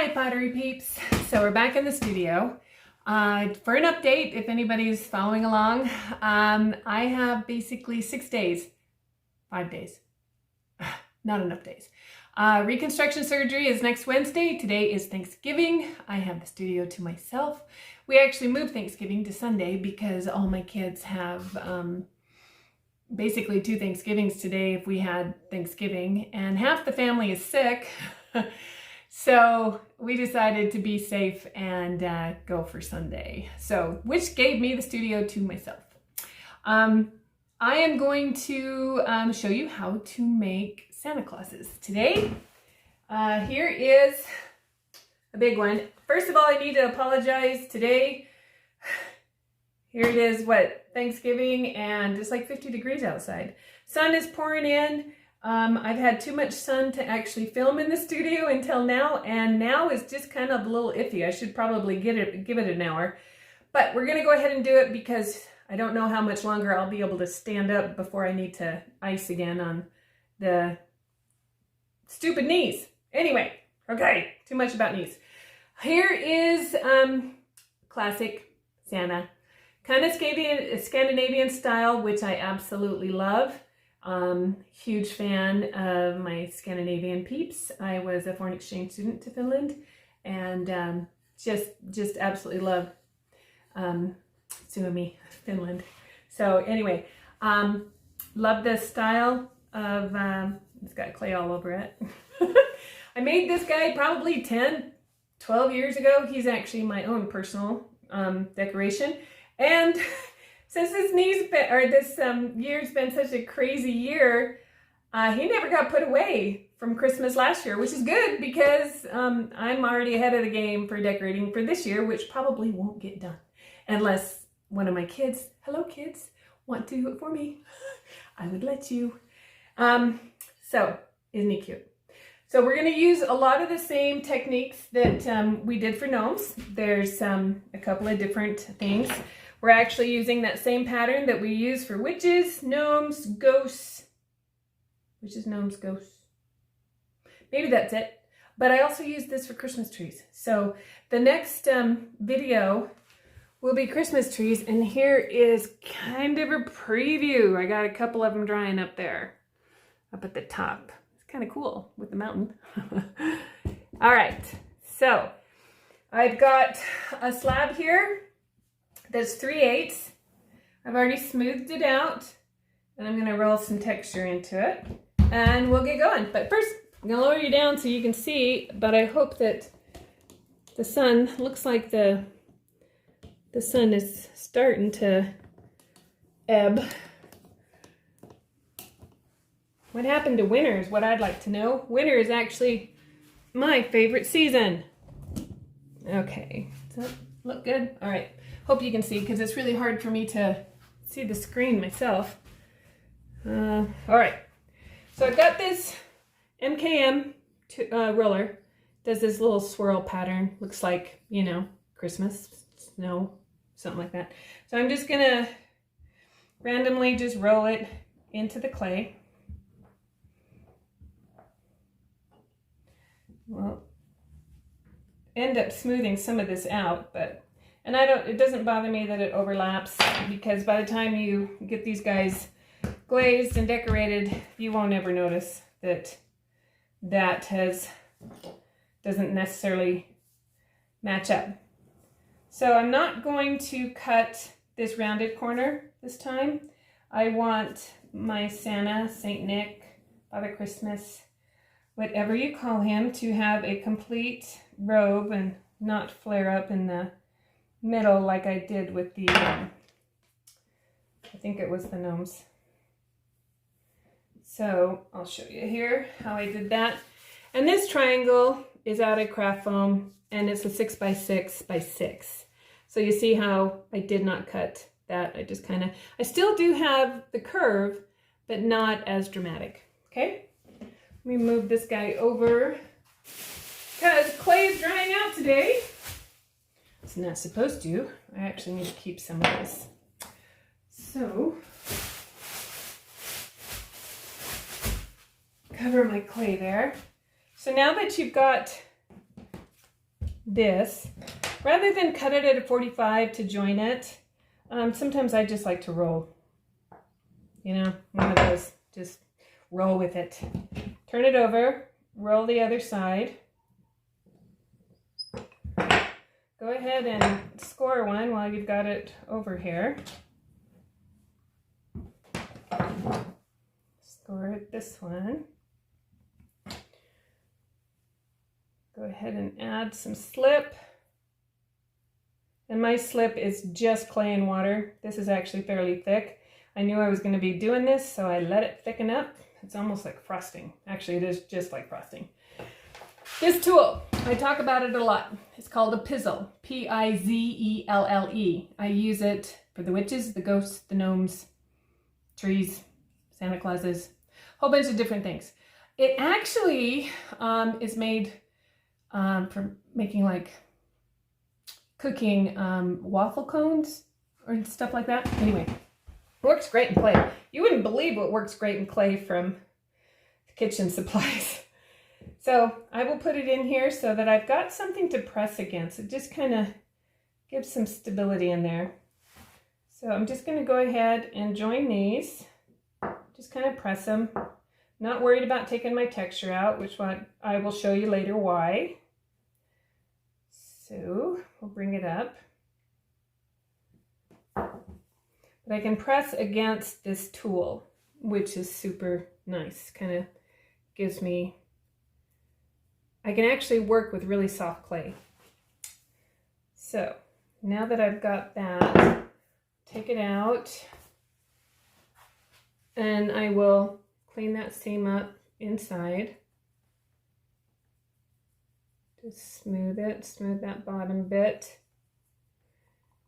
Hi Pottery peeps. So we're back in the studio for an update if anybody's following along. I have basically 6 days, 5 days, not enough days. Reconstruction surgery is next Wednesday. Today is Thanksgiving. I have the studio to myself. We actually moved Thanksgiving to Sunday because all my kids have basically 2 Thanksgivings today if we had Thanksgiving, and half the family is sick. So we decided to be safe and go for Sunday. So, which gave me the studio to myself. I am going to show you how to make Santa Clauses today. Here is a big one. First of all, I need to apologize today. Here it is, Thanksgiving, and it's like 50 degrees outside. Sun is pouring in. I've had too much sun to actually film in the studio until now, and now is just kind of a little iffy. I should probably give it an hour, but we're gonna go ahead and do it because I don't know how much longer I'll be able to stand up before I need to ice again on the stupid knees. Anyway, okay, too much about knees. Here is classic Santa, kind of Scandinavian style, which I absolutely love. Huge fan of my Scandinavian peeps. I was a foreign exchange student to Finland, and just absolutely love Suomi, Finland. So anyway, love this style of, it's got clay all over it. I made this guy probably 10, 12 years ago. He's actually my own personal decoration, and since this year's been such a crazy year, he never got put away from Christmas last year, which is good because I'm already ahead of the game for decorating for this year, which probably won't get done unless one of my kids, hello kids, want to do it for me. I would let you. So isn't he cute? So we're going to use a lot of the same techniques that we did for gnomes. There's a couple of different things. We're actually using that same pattern that we use for witches, gnomes, ghosts. Witches, gnomes, ghosts. Maybe that's it. But I also use this for Christmas trees. So the next video will be Christmas trees. And here is kind of a preview. I got a couple of them drying up there, up at the top. It's kind of cool with the mountain. All right. So I've got a slab here. That's 3/8. I've already smoothed it out, and I'm gonna roll some texture into it, and we'll get going. But first, I'm gonna lower you down so you can see, but I hope that the sun, looks like the sun is starting to ebb. What happened to winter is what I'd like to know. Winter is actually my favorite season. Okay, does that look good? All right. Hope you can see, because it's really hard for me to see the screen myself. All right, so I've got this MKM roller. Does this little swirl pattern. Looks like, you know, Christmas, snow, something like that. So I'm just gonna randomly just roll it into the clay. Well, end up smoothing some of this out, but it doesn't bother me that it overlaps, because by the time you get these guys glazed and decorated, you won't ever notice that doesn't necessarily match up. So I'm not going to cut this rounded corner this time. I want my Santa, Saint Nick, Father Christmas, whatever you call him, to have a complete robe and not flare up in the middle like I did with the, I think it was the gnomes. So I'll show you here how I did that. And this triangle is out of craft foam, and it's a 6x6x6. So you see how I did not cut that. I just kind of, I still do have the curve, but not as dramatic. Okay, let me move this guy over because clay is drying out today. It's not supposed to. I actually need to keep some of this. So, cover my clay there. So now that you've got this, rather than cut it at a 45 to join it, sometimes I just like to roll. You know, one of those, just roll with it. Turn it over, roll the other side. Go ahead and score one while you've got it over here. Score this one. Go ahead and add some slip. And my slip is just clay and water. This is actually fairly thick. I knew I was going to be doing this, so I let it thicken up. It's almost like frosting. Actually, it is just like frosting. This tool, I talk about it a lot. It's called a pizzle, P-I-Z-E-L-L-E. I use it for the witches, the ghosts, the gnomes, trees, Santa Clauses, a whole bunch of different things. It actually is made for making like cooking waffle cones or stuff like that. Anyway, it works great in clay. You wouldn't believe what works great in clay from kitchen supplies. So I will put it in here so that I've got something to press against. It just kind of gives some stability in there. So I'm just going to go ahead and join these. Just kind of press them. Not worried about taking my texture out, which one I will show you later why. So we'll bring it up. But I can press against this tool, which is super nice. Kind of gives me, I can actually work with really soft clay. So now that I've got that, take it out and I will clean that seam up inside. Just smooth it, smooth that bottom bit.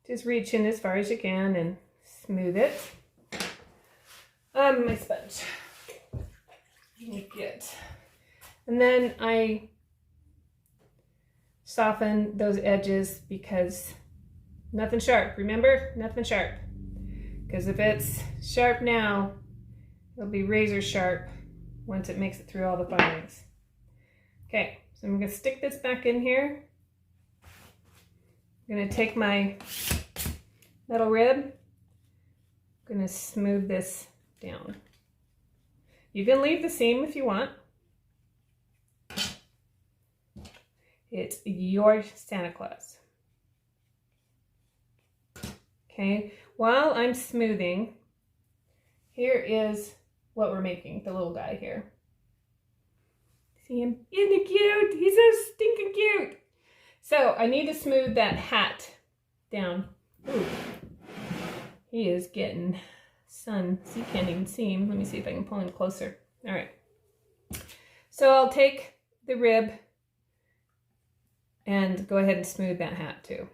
Just reach in as far as you can and smooth it. My sponge. Good. And then I soften those edges because nothing sharp. Remember, nothing sharp. Because if it's sharp now, it'll be razor sharp once it makes it through all the filings. Okay, so I'm going to stick this back in here. I'm going to take my metal rib. I'm going to smooth this down. You can leave the seam if you want. It's your Santa Claus. Okay, while I'm smoothing, here is what we're making, the little guy here. See him? Isn't he cute? He's so stinking cute. So I need to smooth that hat down. Ooh. He is getting sun. So you can't even see him. Let me see if I can pull him closer. All right. So I'll take the rib and go ahead and smooth that hat too.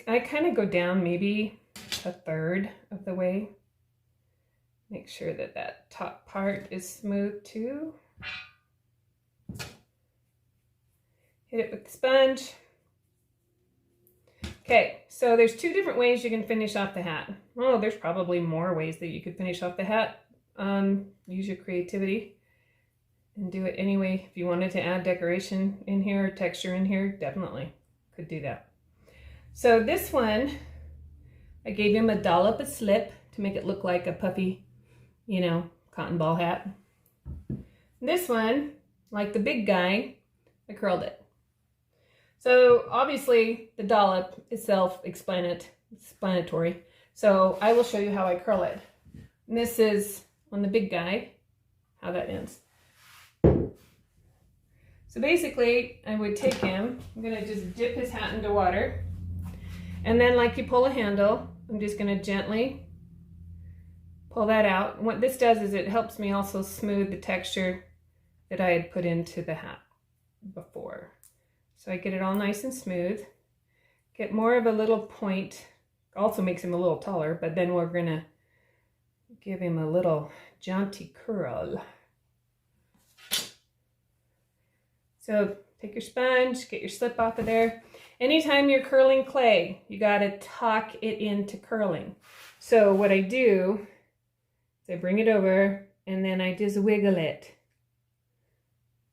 I kind of go down maybe a third of the way. Make sure that that top part is smooth too. Hit it with the sponge. Okay, so there's two different ways you can finish off the hat. Oh, there's probably more ways that you could finish off the hat. Use your creativity and do it anyway. If you wanted to add decoration in here, texture in here, definitely could do that. So this one, I gave him a dollop of slip to make it look like a puffy, you know, cotton ball hat. This one, like the big guy, I curled it. So obviously the dollop is self-explanatory. So I will show you how I curl it. And this is on the big guy, how that ends. So basically I would take him, I'm gonna just dip his hat into water. And then like you pull a handle, I'm just gonna gently pull that out. And what this does is it helps me also smooth the texture that I had put into the hat before. So I get it all nice and smooth. Get more of a little point. Also makes him a little taller, but then we're gonna give him a little jaunty curl. So take your sponge, get your slip off of there. Anytime you're curling clay, you gotta tuck it into curling. So what I do is I bring it over and then I just wiggle it.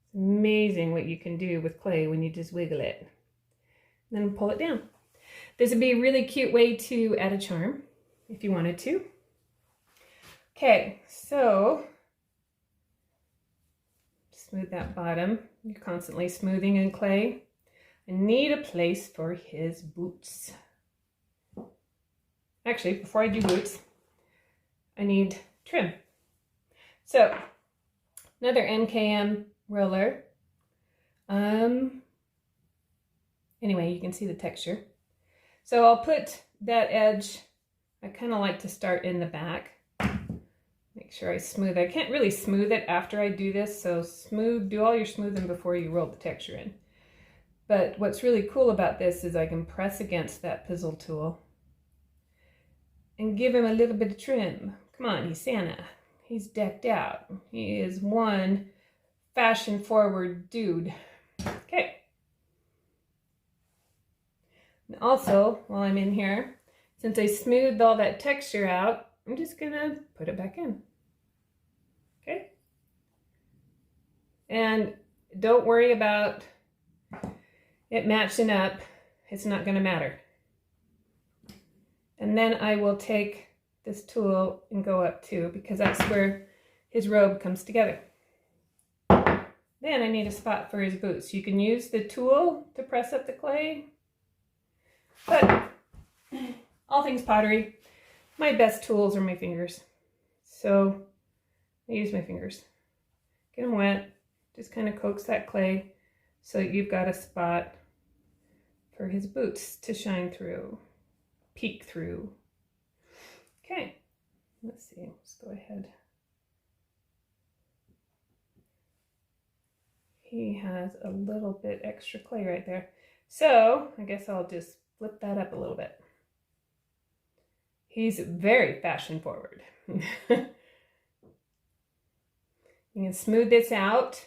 It's amazing what you can do with clay when you just wiggle it. And then pull it down. This would be a really cute way to add a charm if you wanted to. Okay, so smooth that bottom. You're constantly smoothing in clay. I need a place for his boots. Actually, before I do boots, I need trim. So, another MKM roller. Anyway, you can see the texture. So I'll put that edge, I kind of like to start in the back. Make sure I smooth it. I can't really smooth it after I do this, so do all your smoothing before you roll the texture in. But what's really cool about this is I can press against that pizzle tool and give him a little bit of trim. Come on, he's Santa. He's decked out. He is one fashion-forward dude. Okay. And also, while I'm in here, since I smoothed all that texture out, I'm just gonna put it back in. Okay? And don't worry about it matching up. It's not gonna matter. And then I will take this tool and go up too, because that's where his robe comes together. Then I need a spot for his boots. You can use the tool to press up the clay, but all things pottery, my best tools are my fingers. So I use my fingers. Get them wet, just kind of coax that clay so you've got a spot for his boots to shine through, peek through. Okay, let's see, let's go ahead. He has a little bit extra clay right there. So I guess I'll just flip that up a little bit. He's very fashion forward. You can smooth this out.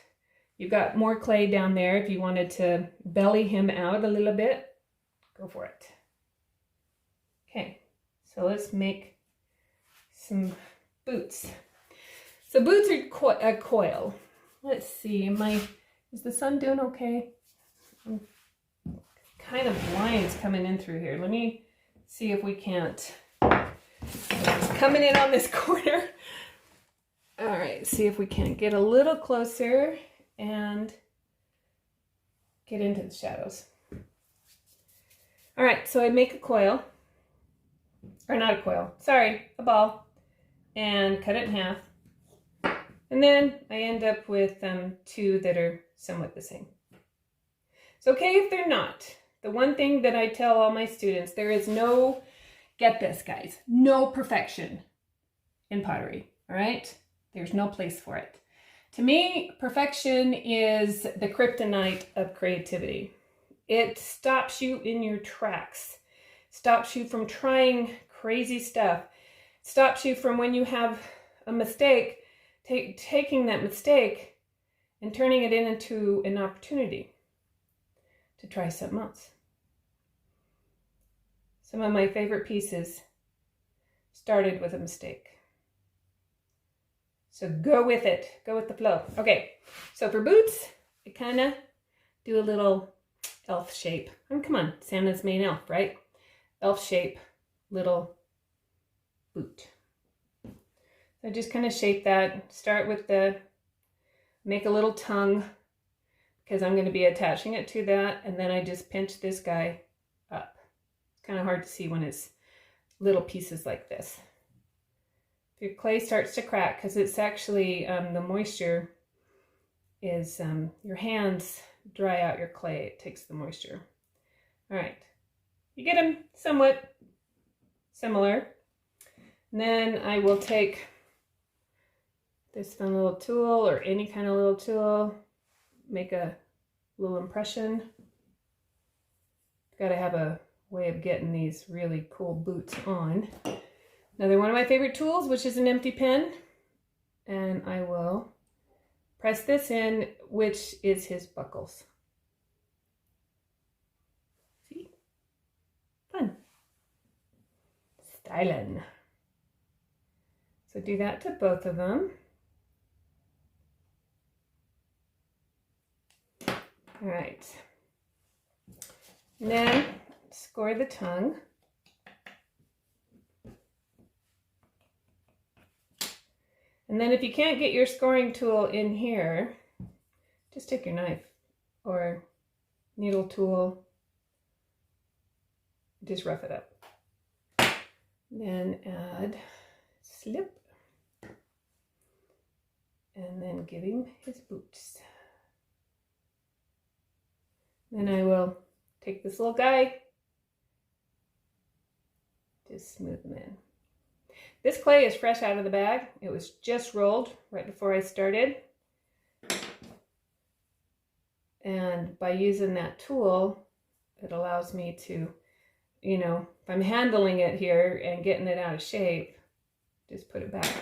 You've got more clay down there. If you wanted to belly him out a little bit, go for it. Okay, so let's make some boots. So boots are a coil. Let's see, is the sun doing okay? I'm kind of lines coming in through here. Let me see if we can't. It's coming in on this corner. All right, see if we can get a little closer and get into the shadows. All right, so I make a coil, or not a coil, sorry, a ball, and cut it in half. And then I end up with two that are somewhat the same. It's okay if they're not. The one thing that I tell all my students, there is no, get this guys, no perfection in pottery, all right? There's no place for it. To me, perfection is the kryptonite of creativity. It stops you in your tracks, stops you from trying crazy stuff, stops you from when you have a mistake, taking that mistake and turning it into an opportunity to try something else. Some of my favorite pieces started with a mistake. So go with it, go with the flow. Okay, so for boots, I kind of do a little elf shape. Oh, come on, Santa's main elf, right? Elf shape, little boot. So just kind of shape that. Start with make a little tongue because I'm going to be attaching it to that. And then I just pinch this guy up. It's kind of hard to see when it's little pieces like this. If your clay starts to crack, because it's actually the moisture is, your hands dry out your clay. It takes the moisture. All right. You get them somewhat similar. And then I will take this fun little tool or any kind of little tool, make a little impression. Got to have a way of getting these really cool boots on. Another one of my favorite tools, which is an empty pen, and I will press this in, which is his buckles. See? Fun. Styling. So do that to both of them. All right. And then score the tongue. And then if you can't get your scoring tool in here, just take your knife or needle tool, just rough it up. Then add slip, and then give him his boots. Then I will take this little guy, just smooth him in. This clay is fresh out of the bag. It was just rolled right before I started. And by using that tool, it allows me to, you know, if I'm handling it here and getting it out of shape, just put it back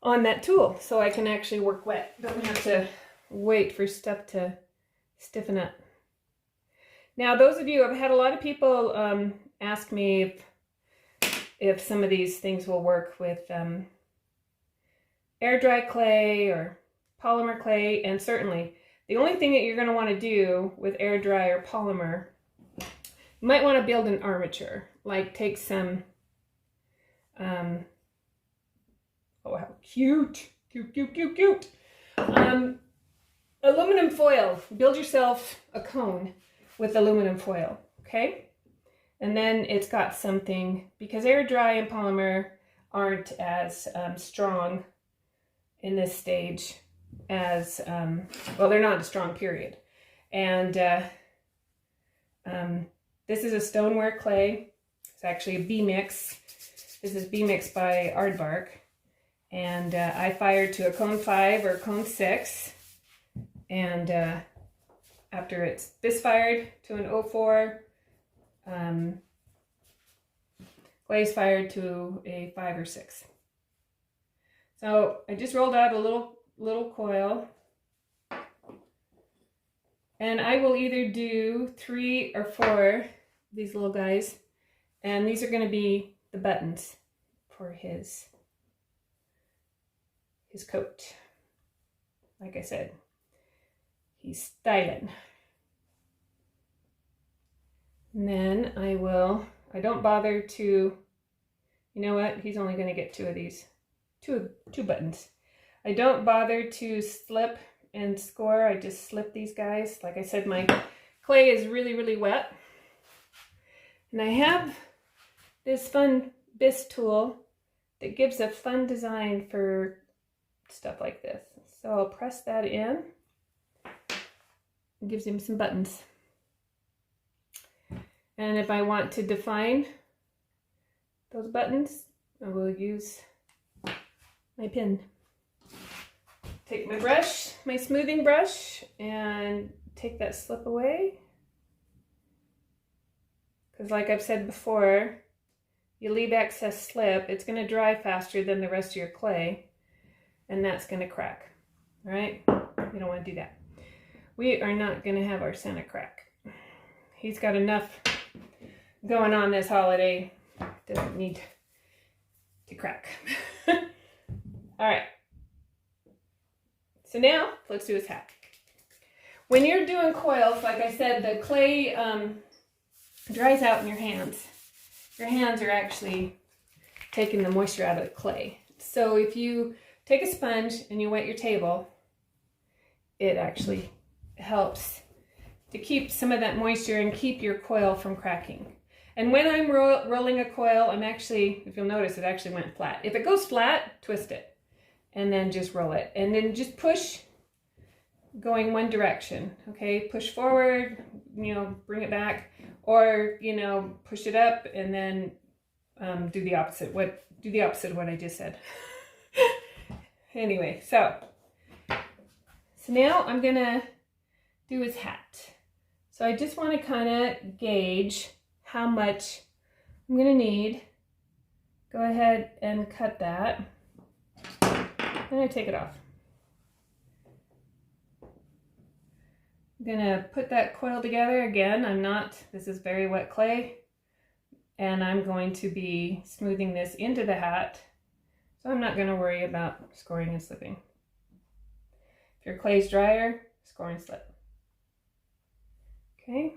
on that tool so I can actually work wet. Don't have to wait for stuff to stiffen up. Now, those of you, I've had a lot of people ask me if some of these things will work with air dry clay or polymer clay, and certainly the only thing that you're going to want to do with air dry or polymer, you might want to build an armature, like take some, oh how cute, cute. Aluminum foil, build yourself a cone with aluminum foil, okay? And then it's got something, because air dry and polymer aren't as strong in this stage as, well, they're not as strong, period. And this is a stoneware clay. It's actually a B-mix. This is B-mix by Aardvark. And I fired to a cone 5 or cone 6. And after it's fired to an 04, glaze fired to a 5 or 6. So I just rolled out a little coil, and I will either do 3 or 4 these little guys, and these are going to be the buttons for his coat. Like I said, he's styling. And then I don't bother to, you know what, he's only going to get 2 of these, two buttons. I don't bother to slip and score. I just slip these guys. Like I said, my clay is really wet. And I have this fun bisque tool that gives a fun design for stuff like this. So I'll press that in. It gives him some buttons. And if I want to define those buttons, I will use my pin. Take my brush, my smoothing brush, and take that slip away. Because like I've said before, you leave excess slip, it's going to dry faster than the rest of your clay, and that's going to crack. All right? You don't want to do that. We are not going to have our Santa crack. He's got enough going on this holiday. Doesn't need to crack. All right. So now let's do his hat. When you're doing coils, like I said, the clay dries out in your hands. Your hands are actually taking the moisture out of the clay. So if you take a sponge and you wet your table, it actually helps to keep some of that moisture and keep your coil from cracking. And when I'm rolling a coil, I'm actually, if you'll notice, it actually went flat. If it goes flat, twist it and then just roll it. And then just push going one direction, okay? Push forward, you know, bring it back, or, you know, push it up and then do the opposite of what I just said. Anyway, so now I'm gonna do his hat. So I just want to kind of gauge how much I'm going to need. Go ahead and cut that. Then I take it off. I'm going to put that coil together again. This is very wet clay, and I'm going to be smoothing this into the hat. So I'm not going to worry about scoring and slipping. If your clay's drier, score and slip. Okay.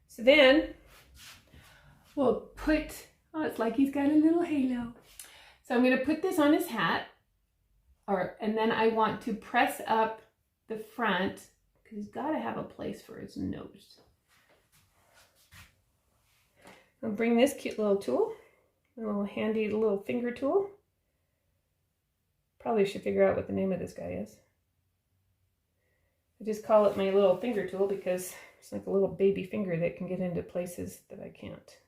So then we'll put, oh, it's like he's got a little halo. So I'm going to put this on his hat, and then I want to press up the front because he's got to have a place for his nose. I'll bring this cute little tool, a little handy little finger tool. Probably should figure out what the name of this guy is. I just call it my little finger tool because it's like a little baby finger that can get into places that I can't.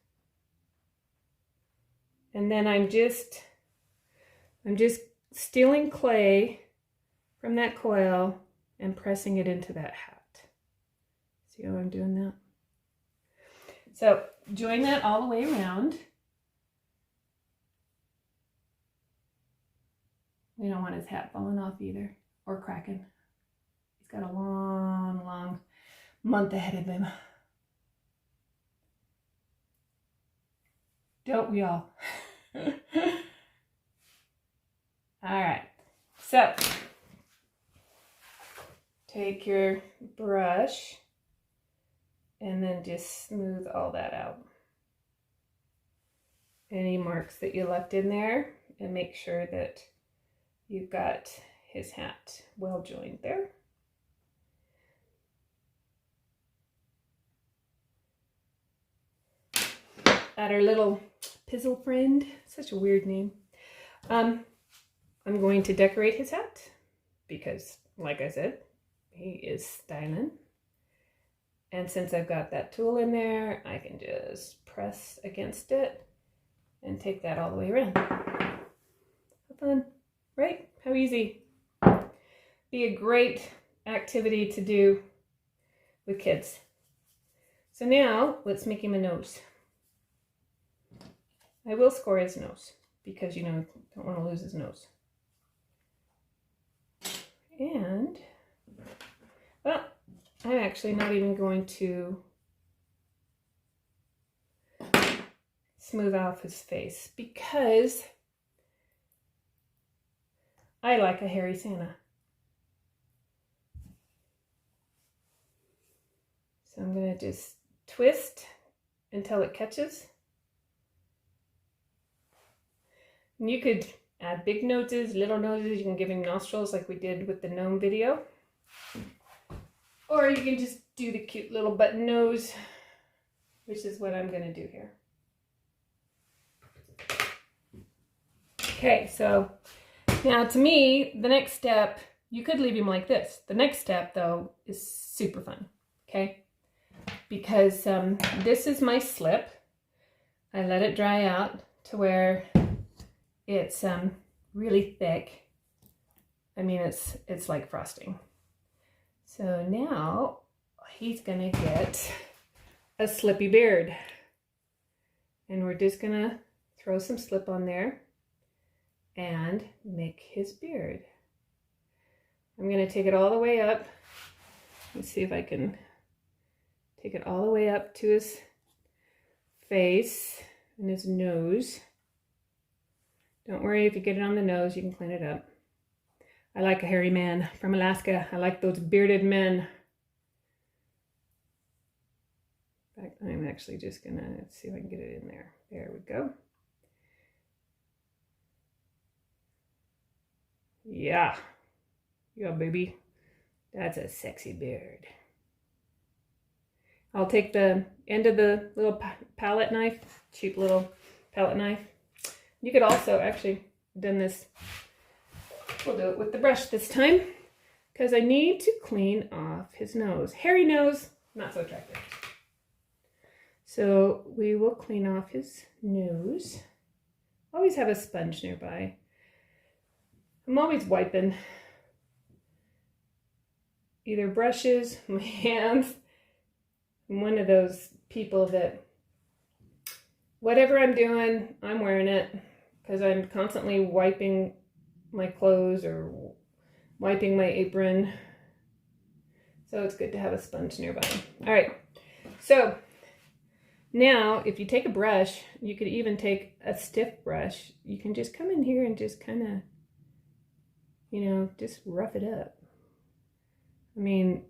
And then I'm just stealing clay from that coil and pressing it into that hat. See how I'm doing that? So join that all the way around. We don't want his hat falling off either, or cracking. He's got a long, long month ahead of him. Don't we all? All right, so take your brush and then just smooth all that out. Any marks that you left in there, and make sure that you've got his hat well joined there. At our little pizzle friend, such a weird name. I'm going to decorate his hat because, like I said, he is styling. And since I've got that tool in there, I can just press against it and take that all the way around. How fun, right? How easy. Be a great activity to do with kids. So now let's make him a nose. I will score his nose because, you know, don't want to lose his nose. And, well, I'm actually not even going to smooth off his face because I like a hairy Santa. So I'm going to just twist until it catches. And you could add big noses, little noses. You can give him nostrils like we did with the gnome video. Or you can just do the cute little button nose, which is what I'm going to do here. Okay, so now to me, the next step, you could leave him like this. The next step, though, is super fun, okay? Because this is my slip. I let it dry out to where it's really thick. I mean, it's like frosting. So now he's gonna get a slippy beard. And we're just gonna throw some slip on there and make his beard. I'm gonna take it all the way up. Let's see if I can take it all the way up to his face and his nose. Don't worry if you get it on the nose, you can clean it up. I like a hairy man from Alaska. I like those bearded men. In fact, I'm actually just gonna, let's see if I can get it in there. There we go. Yeah. Yeah, baby. That's a sexy beard. I'll take the end of the little palette knife, cheap little palette knife. You could also actually done this. We'll do it with the brush this time because I need to clean off his nose. Hairy nose, not so attractive. So we will clean off his nose. Always have a sponge nearby. I'm always wiping either brushes, my hands. I'm one of those people that whatever I'm doing, I'm wearing it because I'm constantly wiping my clothes or wiping my apron. So it's good to have a sponge nearby. All right, so now if you take a brush, you could even take a stiff brush. You can just come in here and just kind of, you know, just rough it up. I mean,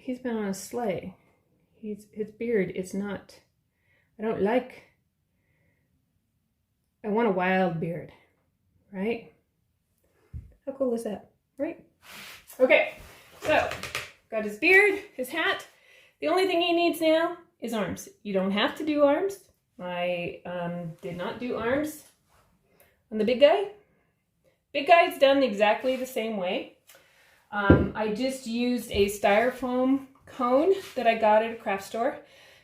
he's been on a sleigh. His beard is not, I want a wild beard, right? How cool is that, right? Okay, so got his beard, his hat. The only thing he needs now is arms. You don't have to do arms. I did not do arms on the big guy. Big guy's done exactly the same way. I just used a styrofoam cone that I got at a craft store.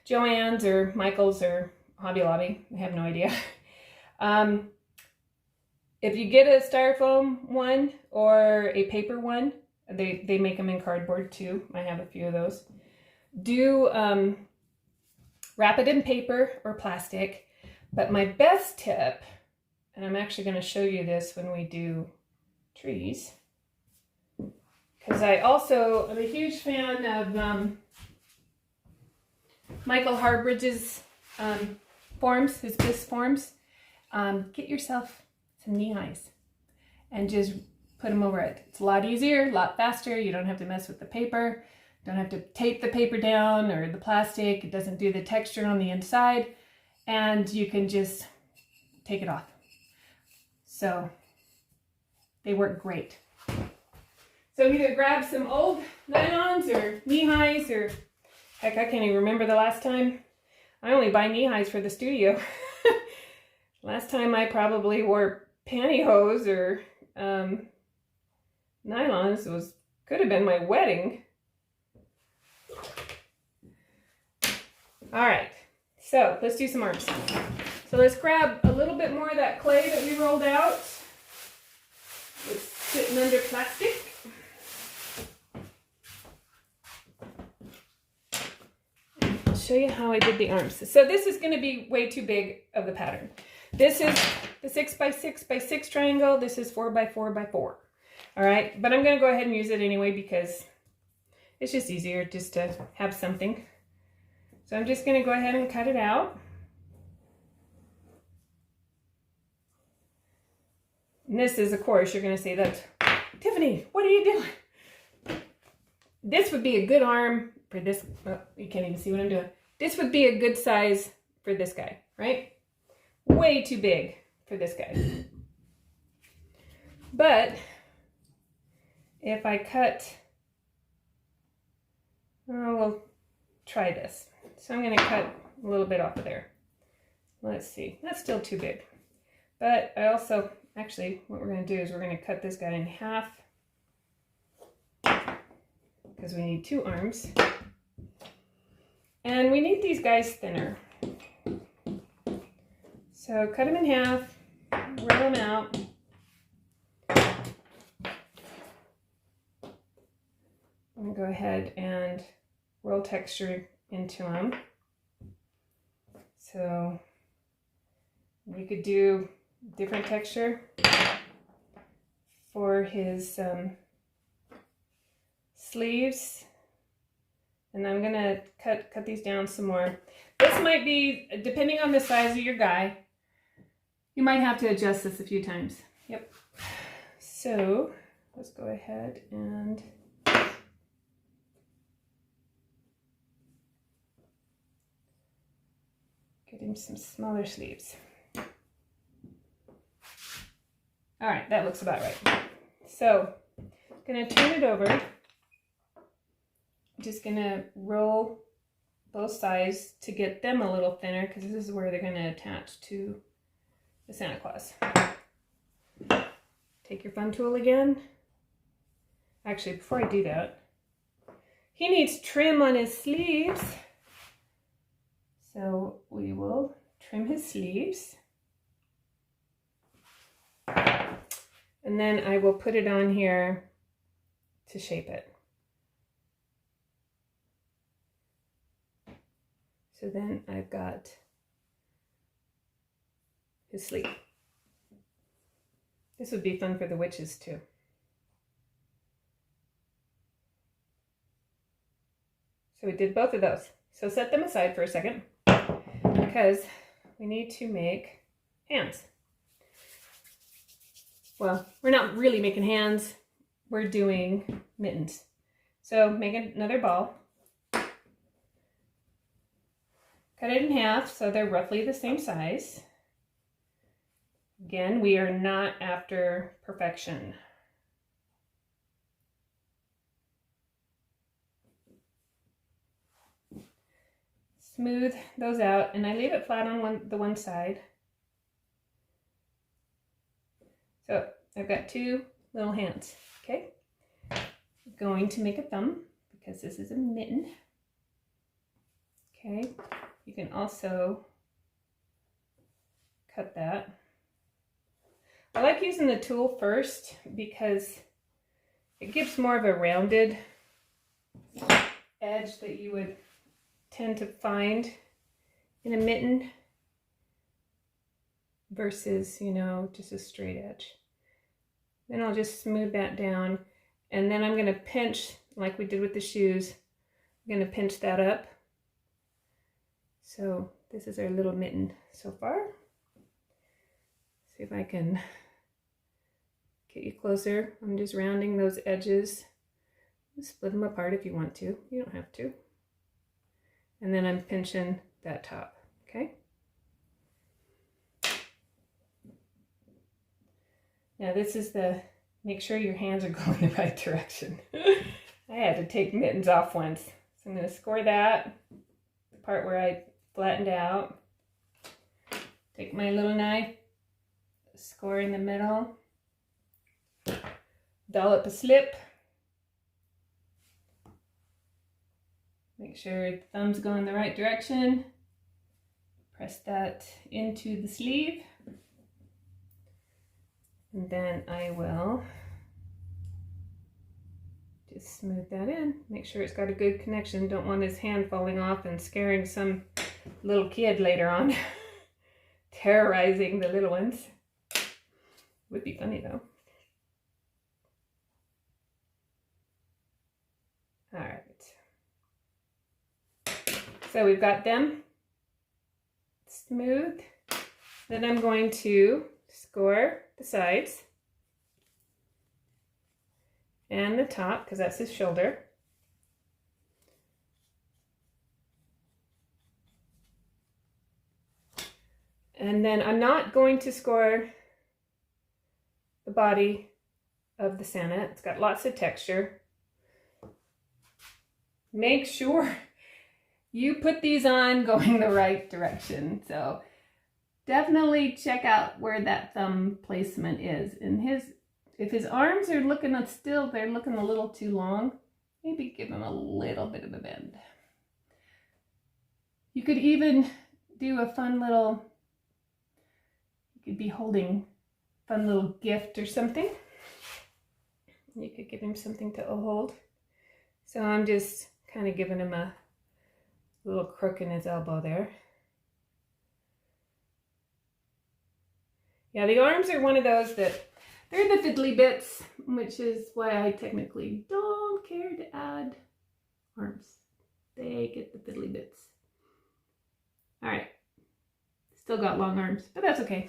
Joann's or Michael's or Hobby Lobby. I have no idea. If you get a styrofoam one or a paper one, they make them in cardboard too. I have a few of those. Do wrap it in paper or plastic. But my best tip, and I'm actually going to show you this when we do trees, because I also am a huge fan of Michael Harbridge's forms, his bisque forms. Get yourself some knee highs and just put them over it. It's a lot easier, a lot faster. You don't have to mess with the paper. Don't have to tape the paper down or the plastic. It doesn't do the texture on the inside. And you can just take it off. So they work great. So either grab some old nylons or knee highs, or heck, I can't even remember the last time. I only buy knee highs for the studio. Last time I probably wore pantyhose or nylons could have been my wedding. All right, so let's do some arms. So let's grab a little bit more of that clay that we rolled out. It's sitting under plastic. I'll show you how I did the arms. So this is going to be way too big of the pattern. This is the 6x6x6 triangle. This is 4x4x4. All right, but I'm going to go ahead and use it anyway because it's just easier just to have something. So I'm just going to go ahead and cut it out. And this is, of course, you're going to say that, Tiffany, what are you doing? This would be a good arm for this. Oh, you can't even see what I'm doing. This would be a good size for this guy, right? Way too big for this guy. But if I cut, we'll try this. So I'm going to cut a little bit off of there. Let's see. That's still too big. But I also, actually, what we're going to do is we're going to cut this guy in half because we need two arms. And we need these guys thinner. So cut them in half, roll them out. I'm going to go ahead and roll texture into them. So you could do different texture for his sleeves. And I'm going to cut these down some more. This might be, depending on the size of your guy, you might have to adjust this a few times. Yep. So let's go ahead and get him some smaller sleeves. All right, that looks about right. So I'm going to turn it over. I'm just going to roll both sides to get them a little thinner because this is where they're going to attach to the Santa Claus. Take your fun tool again. Actually, before I do that, he needs trim on his sleeves. So we will trim his sleeves. And then I will put it on here to shape it. So then I've got his sleeve. This would be fun for the witches too. So we did both of those. So set them aside for a second because we need to make hands. Well, we're not really making hands. We're doing mittens. So make another ball. cut it in half so they're roughly the same size. Again, we are not after perfection. Smooth those out, and I leave it flat on the one side. So I've got two little hands, okay? I'm going to make a thumb because this is a mitten. Okay, you can also cut that. I like using the tool first because it gives more of a rounded edge that you would tend to find in a mitten versus, you know, just a straight edge. Then I'll just smooth that down, and then I'm going to pinch like we did with the shoes. I'm going to pinch that up. So this is our little mitten so far. See if I can get you closer. I'm just rounding those edges. Split them apart if you want to. You don't have to. And then I'm pinching that top, okay? Now this is the, make sure your hands are going the right direction. I had to take mittens off once. So I'm gonna score that, the part where I flattened out. Take my little knife, score in the middle, dollop a slip. Make sure the thumb's going the right direction. Press that into the sleeve. And then I will just smooth that in. Make sure it's got a good connection. Don't want his hand falling off and scaring some little kid later on. Terrorizing the little ones. Would be funny though. All right. So we've got them smooth. Then I'm going to score the sides and the top because that's his shoulder. And then I'm not going to score the body of the Santa. It's got lots of texture. Make sure you put these on going the right direction. So definitely check out where that thumb placement is. And if his arms are looking still, they're looking a little too long, maybe give him a little bit of a bend. You could even do a fun little, you could be holding a fun little gift or something. You could give him something to hold. So I'm just kind of giving him a little crook in his elbow there. Yeah, the arms are one of those that they're the fiddly bits, which is why I technically don't care to add arms. They get the fiddly bits. All right, still got long arms, but that's okay.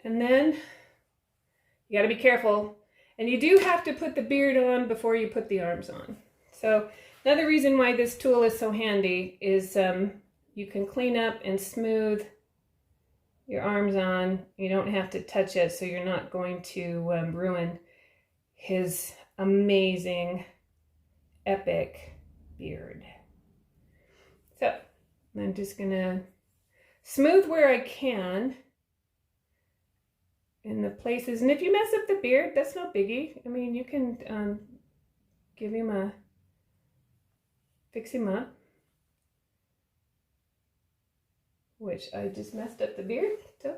And then you gotta be careful. And you do have to put the beard on before you put the arms on. So another reason why this tool is so handy is you can clean up and smooth your arms on. You don't have to touch it, so you're not going to ruin his amazing, epic beard. So I'm just gonna smooth where I can in the places. And if you mess up the beard, that's no biggie. I mean, you can give him fix him up. Which I just messed up the beard, so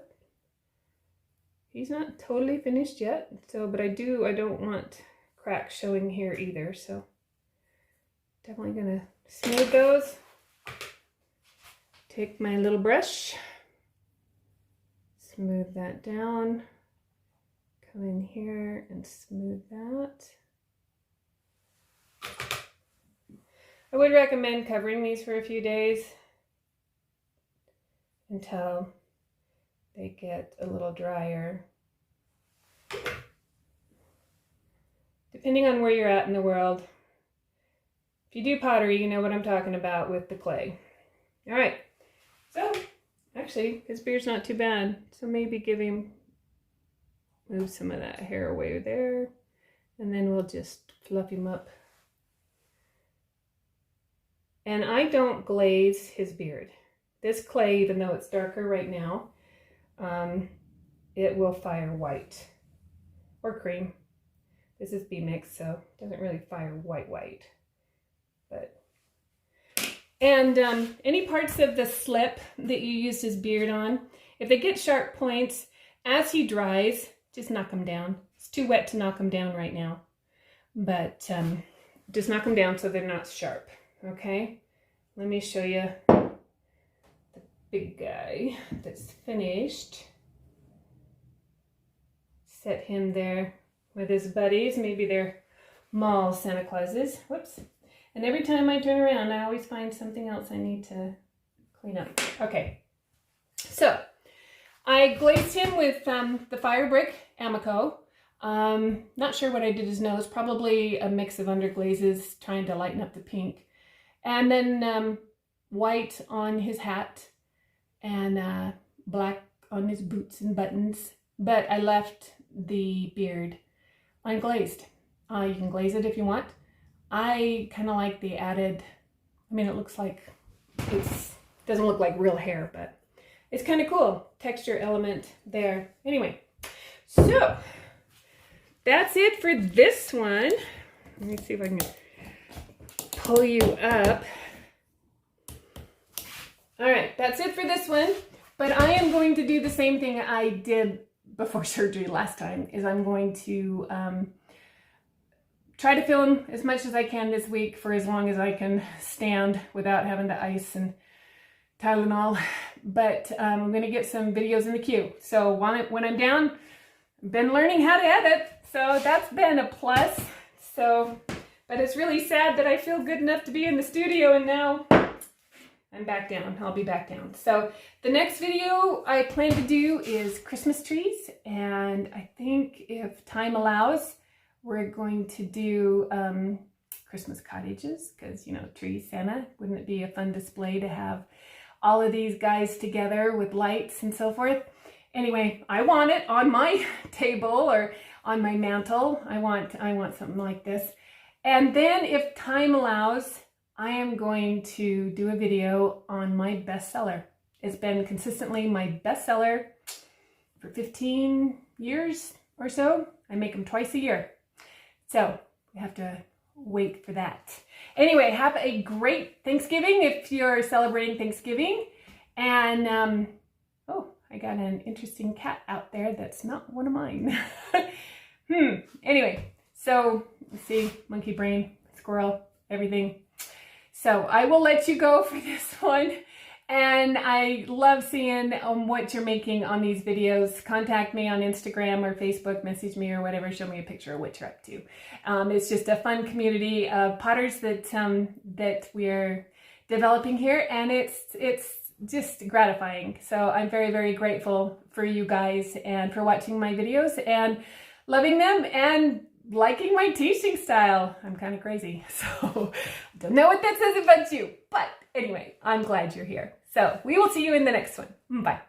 he's not totally finished yet. So, but I don't want cracks showing here either. So definitely gonna smooth those. Take my little brush, smooth that down. Come in here and smooth that. I would recommend covering these for a few days until they get a little drier. Depending on where you're at in the world, If you do pottery, you know what I'm talking about with the clay. All right. So, actually, his beard's not too bad. So maybe move some of that hair away there. And then we'll just fluff him up. And I don't glaze his beard. This clay, even though it's darker right now, it will fire white or cream. This is B-mix, so it doesn't really fire white. But and any parts of the slip that you used his beard on, if they get sharp points, as he dries, just knock them down. It's too wet to knock them down right now, but just knock them down so they're not sharp. Okay, let me show you the big guy that's finished. Set him there with his buddies. Maybe they're mall Santa Clauses. Whoops. And every time I turn around, I always find something else I need to clean up. Okay, so I glazed him with the Fire Brick Amico. Not sure what I did his nose. Probably a mix of underglazes, trying to lighten up the pink. And then white on his hat and black on his boots and buttons. But I left the beard unglazed. You can glaze it if you want. I kind of like the added, I mean, it looks like doesn't look like real hair, but it's kind of cool. Texture element there. Anyway, so that's it for this one. Let me see if I can pull you up. All right, that's it for this one. But I am going to do the same thing I did before surgery last time, is I'm going to try to film as much as I can this week for as long as I can stand without having to ice and Tylenol. But I'm going to get some videos in the queue. So when I'm down, I've been learning how to edit. So that's been a plus. So, but it's really sad that I feel good enough to be in the studio and now I'm back down. I'll be back down. So the next video I plan to do is Christmas trees. And I think if time allows, we're going to do Christmas cottages because, you know, trees, Santa. Wouldn't it be a fun display to have all of these guys together with lights and so forth? Anyway, I want it on my table or on my mantle. I want something like this. And then if time allows, I am going to do a video on my bestseller. It's been consistently my bestseller for 15 years or so. I make them twice a year. So you have to wait for that. Anyway, have a great Thanksgiving if you're celebrating Thanksgiving. And, oh, I got an interesting cat out there that's not one of mine. Anyway, so let's see, monkey brain, squirrel, everything. So I will let you go for this one. And I love seeing what you're making on these videos. Contact me on Instagram or Facebook, message me or whatever. Show me a picture of what you're up to. It's just a fun community of potters that we're developing here, and it's just gratifying. So I'm very, very grateful for you guys and for watching my videos and loving them and liking my teaching style. I'm kind of crazy, so don't know what that says about you, but anyway, I'm glad you're here. So we will see you in the next one. Bye.